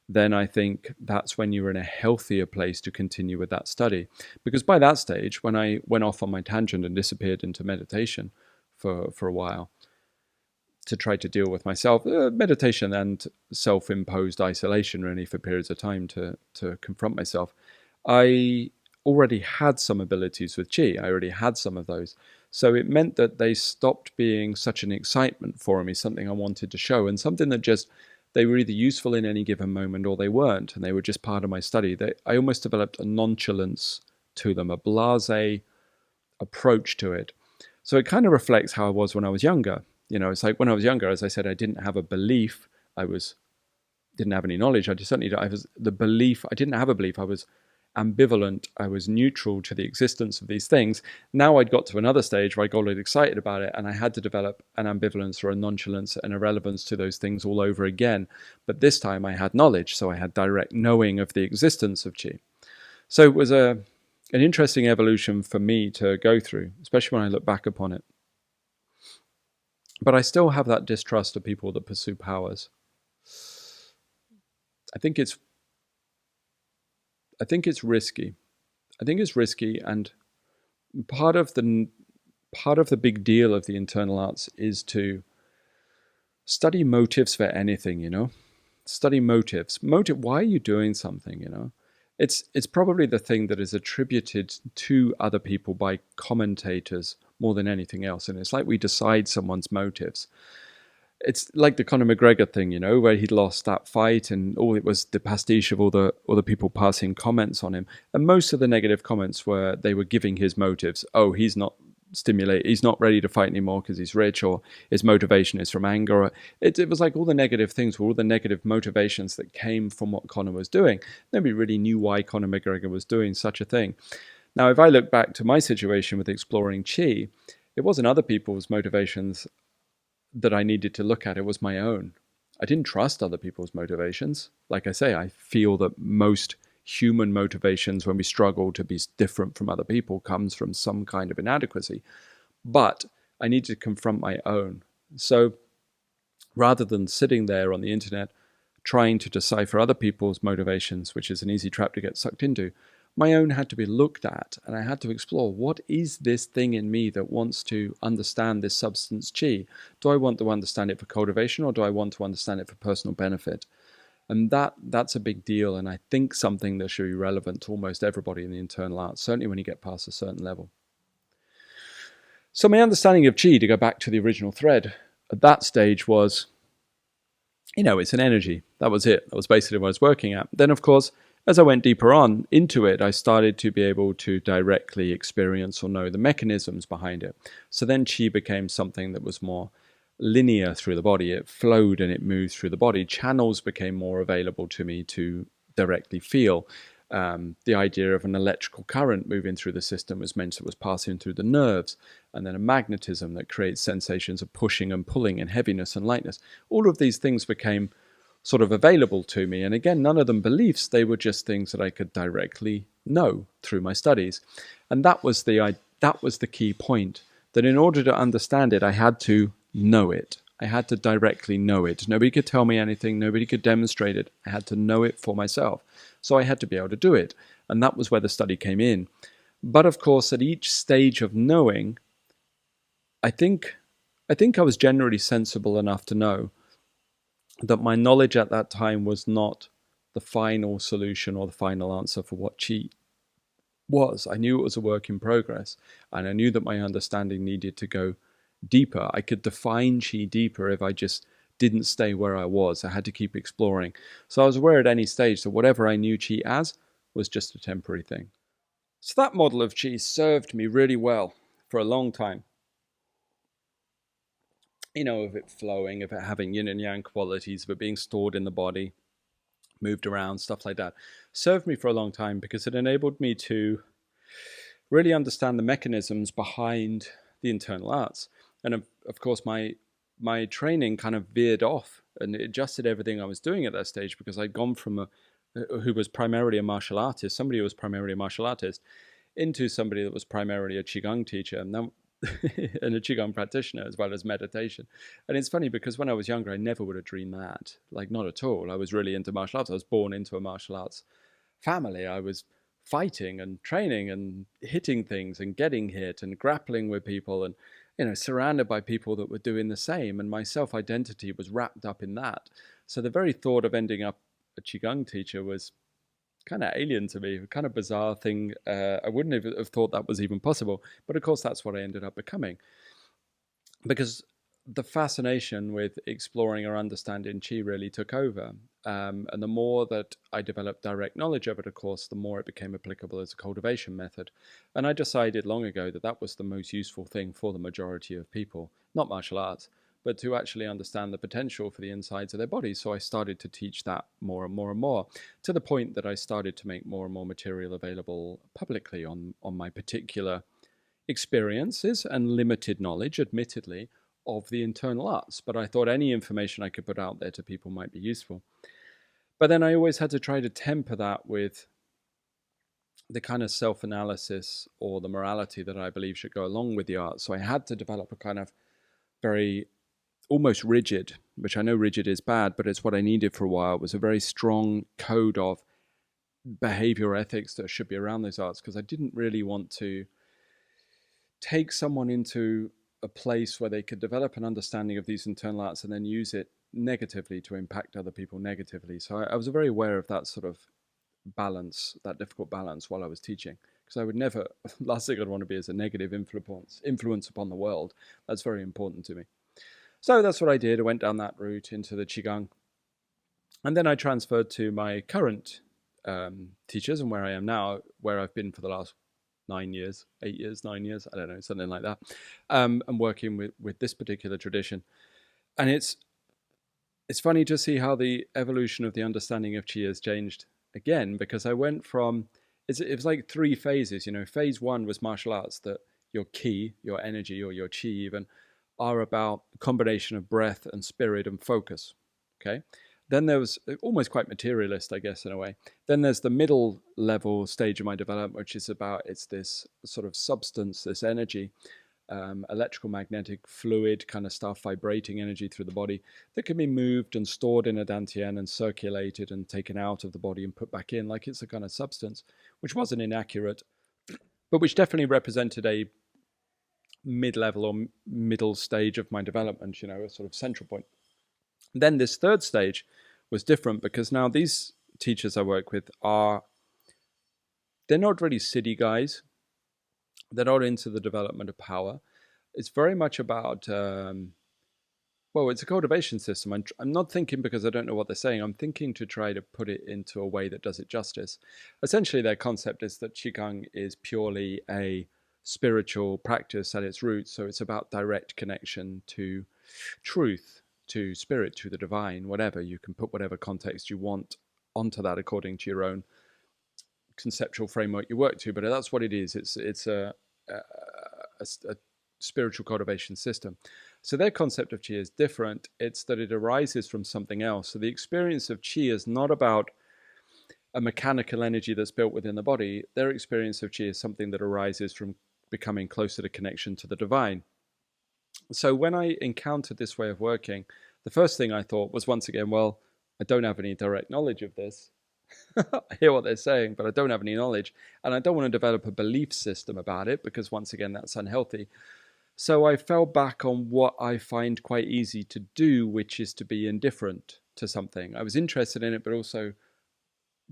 then I think that's when you're in a healthier place to continue with that study. Because by that stage, when I went off on my tangent and disappeared into meditation for a while to try to deal with myself, meditation and self-imposed isolation really for periods of time to confront myself, I already had some abilities with Qi. I already had some of those. So it meant that they stopped being such an excitement for me, something I wanted to show, and something that just, they were either useful in any given moment or they weren't, and they were just part of my study. I almost developed a nonchalance to them, a blasé approach to it. So it kind of reflects how I was when I was younger. You know, it's like when I was younger, as I said, I didn't have a belief. Didn't have any knowledge. I didn't have a belief. I was ambivalent. I was neutral to the existence of these things. Now I'd got to another stage where I got really excited about it, and I had to develop an ambivalence or a nonchalance and a relevance to those things all over again. But this time I had knowledge, so I had direct knowing of the existence of Qi. So it was an interesting evolution for me to go through, especially when I look back upon it. But I still have that distrust of people that pursue powers. I think it's risky. I think it's risky, and part of the big deal of the internal arts is to study motives for anything, you know? Study motives. Why are you doing something, you know? It's probably the thing that is attributed to other people by commentators more than anything else. And it's like we decide someone's motives. It's like the Conor McGregor thing, you know, where he'd lost that fight and all it was the pastiche of all the people passing comments on him. And most of the negative comments were they were giving his motives. Oh, he's not ready to fight anymore because he's rich, or his motivation is from anger. It was like all the negative things were all the negative motivations that came from what Conor was doing. Nobody really knew why Conor McGregor was doing such a thing. Now, if I look back to my situation with exploring Qi, it wasn't other people's motivations that I needed to look at, it was my own. I didn't trust other people's motivations. Like I say, I feel that most human motivations when we struggle to be different from other people comes from some kind of inadequacy. But I need to confront my own. So rather than sitting there on the internet trying to decipher other people's motivations, which is an easy trap to get sucked into, my own had to be looked at, and I had to explore, what is this thing in me that wants to understand this substance Qi? Do I want to understand it for cultivation, or do I want to understand it for personal benefit? And that's a big deal, and I think something that should be relevant to almost everybody in the internal arts, certainly when you get past a certain level. So my understanding of Qi, to go back to the original thread, at that stage was, you know, it's an energy. That was it. That was basically what I was working at. Then, of course, as I went deeper on into it, I started to be able to directly experience or know the mechanisms behind it. So then Qi became something that was more linear through the body. It flowed and it moved through the body. Channels became more available to me to directly feel. The idea of an electrical current moving through the system was meant it was passing through the nerves, and then a magnetism that creates sensations of pushing and pulling and heaviness and lightness. All of these things became sort of available to me. And again, none of them beliefs, they were just things that I could directly know through my studies. And that was the key point, that in order to understand it, I had to know it. I had to directly know it. Nobody could tell me anything. Nobody could demonstrate it. I had to know it for myself. So I had to be able to do it. And that was where the study came in. But of course, at each stage of knowing, I think I was generally sensible enough to know that my knowledge at that time was not the final solution or the final answer for what Qi was. I knew it was a work in progress, and I knew that my understanding needed to go deeper. I could define Qi deeper if I just didn't stay where I was. I had to keep exploring. So I was aware at any stage that whatever I knew Qi as was just a temporary thing. So that model of Qi served me really well for a long time. You know, of it flowing, of it having yin and yang qualities, of it being stored in the body, moved around, stuff like that, served me for a long time because it enabled me to really understand the mechanisms behind the internal arts. And of course, my training kind of veered off and it adjusted everything I was doing at that stage, because I'd gone from who was primarily a martial artist, somebody who was primarily a martial artist, into somebody that was primarily a Qigong teacher. And and a Qigong practitioner as well as meditation. And it's funny because when I was younger, I never would have dreamed that. Like, not at all. I was really into martial arts. I was born into a martial arts family. I was fighting and training and hitting things and getting hit and grappling with people and, surrounded by people that were doing the same. And my self-identity was wrapped up in that. So the very thought of ending up a Qigong teacher was kind of alien to me, kind of bizarre thing. I wouldn't have thought that was even possible. But of course, that's what I ended up becoming. Because the fascination with exploring or understanding Qi really took over. And the more that I developed direct knowledge of it, of course, the more it became applicable as a cultivation method. And I decided long ago that that was the most useful thing for the majority of people, not martial arts, but to actually understand the potential for the insides of their bodies. So I started to teach that more and more and more, to the point that I started to make more and more material available publicly on my particular experiences and limited knowledge, admittedly, of the internal arts. But I thought any information I could put out there to people might be useful. But then I always had to try to temper that with the kind of self-analysis or the morality that I believe should go along with the art. So I had to develop a kind of very almost rigid, which I know rigid is bad, but it's what I needed for a while, was a very strong code of behavior ethics that should be around those arts, because I didn't really want to take someone into a place where they could develop an understanding of these internal arts and then use it negatively to impact other people negatively. So I was very aware of that sort of balance, that difficult balance while I was teaching, because I would never, last thing I'd want to be is a negative influence upon the world. That's very important to me. So that's what I did. I went down that route into the Qigong. And then I transferred to my current teachers and where I am now, where I've been for the last 9 years, 8 years, 9 years, I don't know, something like that. I'm working with this particular tradition. And it's funny to see how the evolution of the understanding of Qi has changed again, because I went from, it was like 3 phases. Phase 1 was martial arts, that your Qi, your energy, or your Qi even, are about a combination of breath and spirit and focus. Okay. Then there was almost quite materialist, I guess, in a way. Then there's the middle level stage of my development, which is about, it's this sort of substance, this energy, electrical magnetic fluid kind of stuff, vibrating energy through the body that can be moved and stored in a dantian and circulated and taken out of the body and put back in, like it's a kind of substance, which wasn't inaccurate, but which definitely represented a mid-level or middle stage of my development, a sort of central point. Then this third stage was different, because now these teachers I work with they're not really city guys. They're not into the development of power. It's very much about, it's a cultivation system. I'm not thinking because I don't know what they're saying. I'm thinking to try to put it into a way that does it justice. Essentially, their concept is that Qigong is purely a spiritual practice at its roots. So it's about direct connection to truth, to spirit, to the divine, whatever. You can put whatever context you want onto that according to your own conceptual framework you work to, but that's what it is. It's a spiritual cultivation system. So their concept of Qi is different. It's that it arises from something else. So the experience of Qi is not about a mechanical energy that's built within the body. Their experience of Qi is something that arises from becoming closer to connection to the divine. So when I encountered this way of working, the first thing I thought was, once again, well, I don't have any direct knowledge of this. I hear what they're saying, but I don't have any knowledge, and I don't want to develop a belief system about it, because once again, that's unhealthy. So I fell back on what I find quite easy to do, which is to be indifferent to something. I was interested in it, but also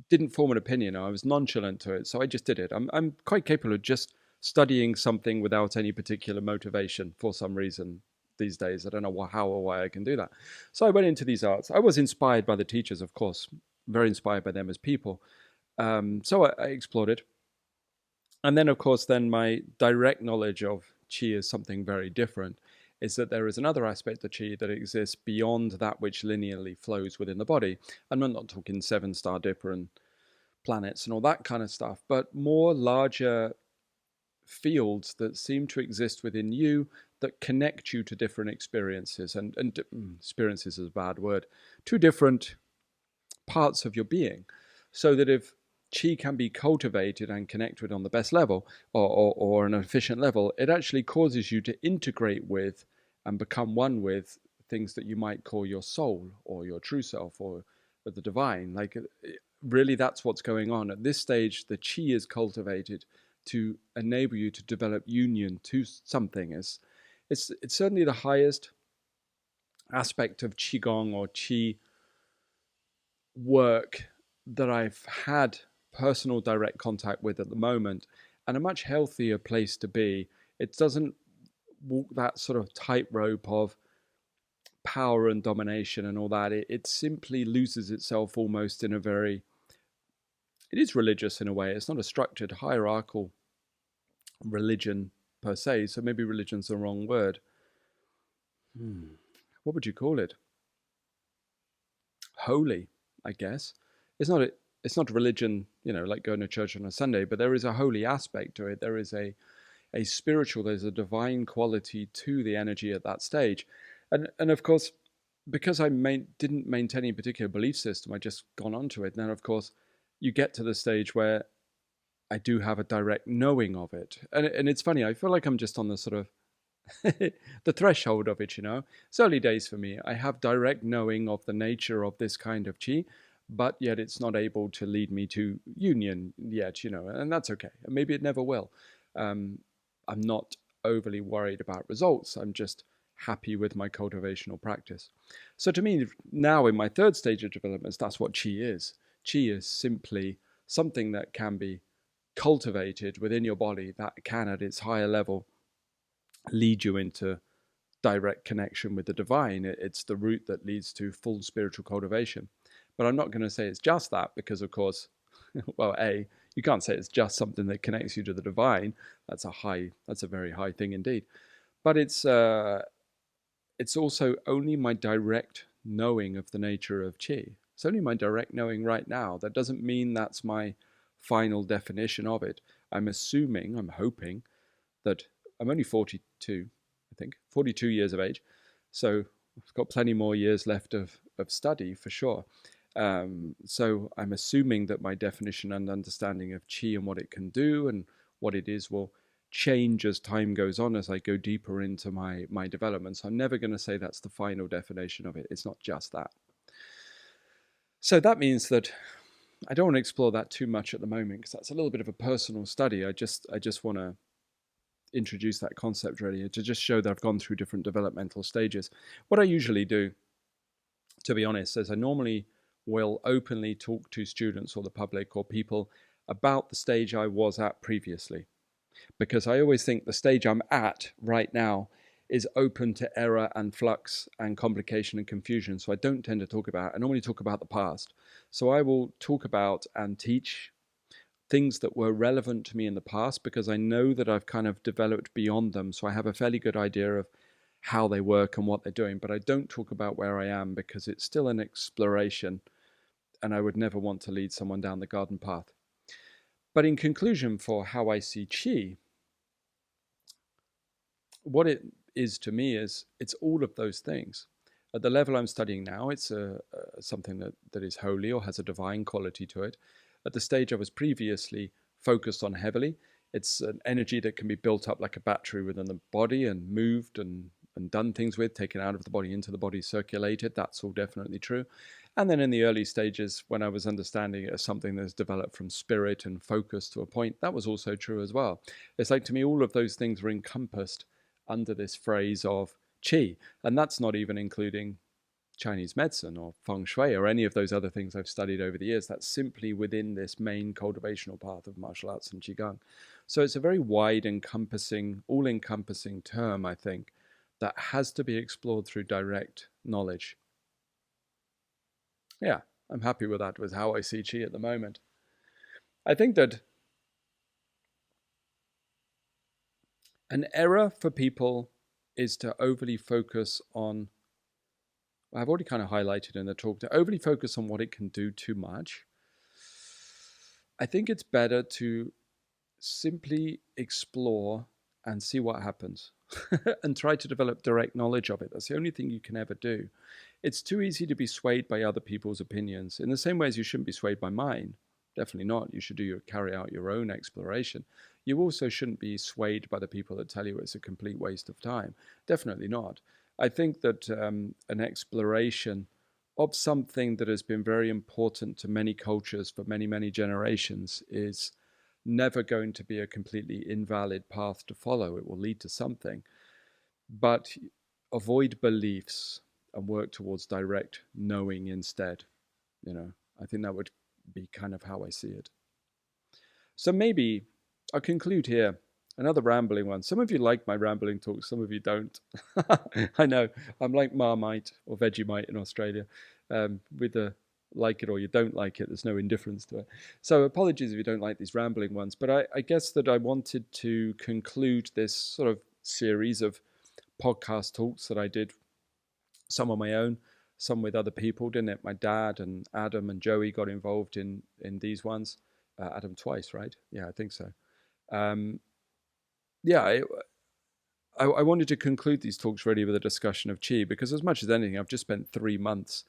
didn't form an opinion. I was nonchalant to it, so I just did it. I'm quite capable of just studying something without any particular motivation for some reason these days. I don't know how or why I can do that. So I went into these arts. I was inspired by the teachers, of course, very inspired by them as people. So I explored it. And then, of course, then my direct knowledge of Qi is something very different, is that there is another aspect of Qi that exists beyond that which linearly flows within the body. And I'm not talking 7-star Dipper and planets and all that kind of stuff, but more larger fields that seem to exist within you that connect you to different experiences. And experiences is a bad word. To different parts of your being. So that if qi can be cultivated and connected on the best level or an efficient level, it actually causes you to integrate with and become one with things that you might call your soul or your true self or the divine. Like, really, that's what's going on. At this stage, the qi is cultivated to enable you to develop union to something. It's certainly the highest aspect of Qigong or Qi work that I've had personal direct contact with at the moment, and a much healthier place to be. It doesn't walk that sort of tightrope of power and domination and all that. It simply loses itself almost in a very, it is religious in a way. It's not a structured hierarchical religion per se, so maybe religion's the wrong word. What would you call it? Holy, I guess. It's not a religion, like going to church on a Sunday, but there is a holy aspect to it. There is a spiritual, there's a divine quality to the energy at that stage. And of course, because I didn't maintain any particular belief system, I just gone on to it. Then, of course, you get to the stage where I do have a direct knowing of it. And it's funny, I feel like I'm just on the sort of the threshold of it, It's early days for me. I have direct knowing of the nature of this kind of qi, but yet it's not able to lead me to union yet, and that's okay. Maybe it never will. I'm not overly worried about results. I'm just happy with my cultivational practice. So to me, now in my third stage of development, that's what qi is. Qi is simply something that can be cultivated within your body that can, at its higher level, lead you into direct connection with the divine. It's the route that leads to full spiritual cultivation. But I'm not going to say it's just that, because of course, well, you can't say it's just something that connects you to the divine. That's a very high thing indeed. But it's also only my direct knowing of the nature of qi. It's only my direct knowing right now. That doesn't mean that's my final definition of it. I'm hoping that I'm only 42, I think, 42 years of age. So I've got plenty more years left of study for sure. So I'm assuming that my definition and understanding of qi and what it can do and what it is will change as time goes on, as I go deeper into my development. So I'm never going to say that's the final definition of it. It's not just that. So that means that I don't want to explore that too much at the moment, because that's a little bit of a personal study. I just want to introduce that concept really to just show that I've gone through different developmental stages. What I usually do, to be honest, is I normally will openly talk to students or the public or people about the stage I was at previously, because I always think the stage I'm at right now is open to error and flux and complication and confusion. So I don't tend to talk about, I normally talk about the past. So I will talk about and teach things that were relevant to me in the past, because I know that I've kind of developed beyond them. So I have a fairly good idea of how they work and what they're doing. But I don't talk about where I am, because it's still an exploration, and I would never want to lead someone down the garden path. But in conclusion, for how I see qi, what it is to me is it's all of those things. At the level I'm studying now, it's something that is holy or has a divine quality to it. At the stage I was previously focused on heavily, it's an energy that can be built up like a battery within the body and moved and done things with, taken out of the body, into the body, circulated. That's all definitely true. And then in the early stages, when I was understanding it as something that's developed from spirit and focus to a point, that was also true as well. It's like, to me, all of those things were encompassed under this phrase of qi. And that's not even including Chinese medicine or feng shui or any of those other things I've studied over the years. That's simply within this main cultivational path of martial arts and Qigong. So it's a very wide encompassing, all-encompassing term, I think, that has to be explored through direct knowledge. Yeah, I'm happy with that, with how I see qi at the moment. I think that an error for people is to overly focus on, I've already kind of highlighted in the talk, to overly focus on what it can do too much. I think it's better to simply explore and see what happens and try to develop direct knowledge of it. That's the only thing you can ever do. It's too easy to be swayed by other people's opinions, in the same way as you shouldn't be swayed by mine. Definitely not. You should carry out your own exploration. You also shouldn't be swayed by the people that tell you it's a complete waste of time. Definitely not. I think that an exploration of something that has been very important to many cultures for many, many generations is never going to be a completely invalid path to follow. It will lead to something. But avoid beliefs and work towards direct knowing instead. I think that would be kind of how I see it. So maybe I'll conclude here. Another rambling one. Some of you like my rambling talks, some of you don't. I know. I'm like Marmite or Vegemite in Australia. With the like it or you don't like it, there's no indifference to it. So apologies if you don't like these rambling ones. But I guess that I wanted to conclude this sort of series of podcast talks that I did, some on my own, some with other people, didn't it? My dad and Adam and Joey got involved in these ones. Adam twice, right? Yeah, I think so. Um, yeah, I wanted to conclude these talks really with a discussion of Qi, because as much as anything, I've just spent 3 months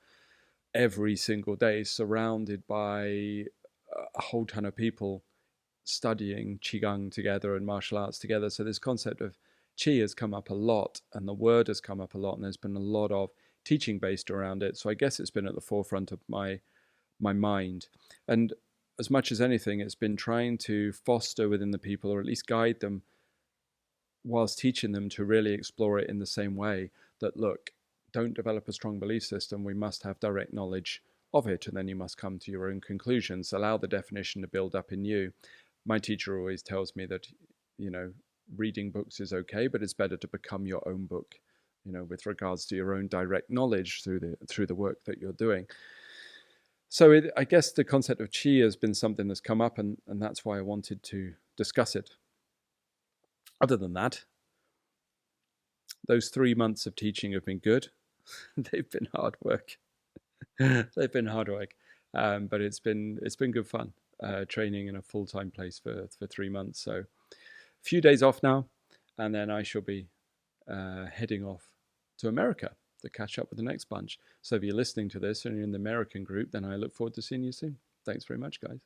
every single day surrounded by a whole ton of people studying Qigong together and martial arts together. So this concept of Qi has come up a lot, and the word has come up a lot, and there's been a lot of teaching based around it. So I guess it's been at the forefront of my mind. And as much as anything, it's been trying to foster within the people, or at least guide them whilst teaching them to really explore it in the same way, that look, don't develop a strong belief system. We must have direct knowledge of it, and then you must come to your own conclusions. Allow the definition to build up in you. My teacher always tells me that, reading books is okay, but it's better to become your own book, with regards to your own direct knowledge through the work that you're doing. So I guess the concept of Qi has been something that's come up, and that's why I wanted to discuss it. Other than that, those 3 months of teaching have been good. They've been hard work. They've been hard work, but it's been good fun. Training in a full-time place for 3 months. So a few days off now, and then I shall be heading off to America to catch up with the next bunch. So if you're listening to this and you're in the American group, then I look forward to seeing you soon. Thanks very much, guys.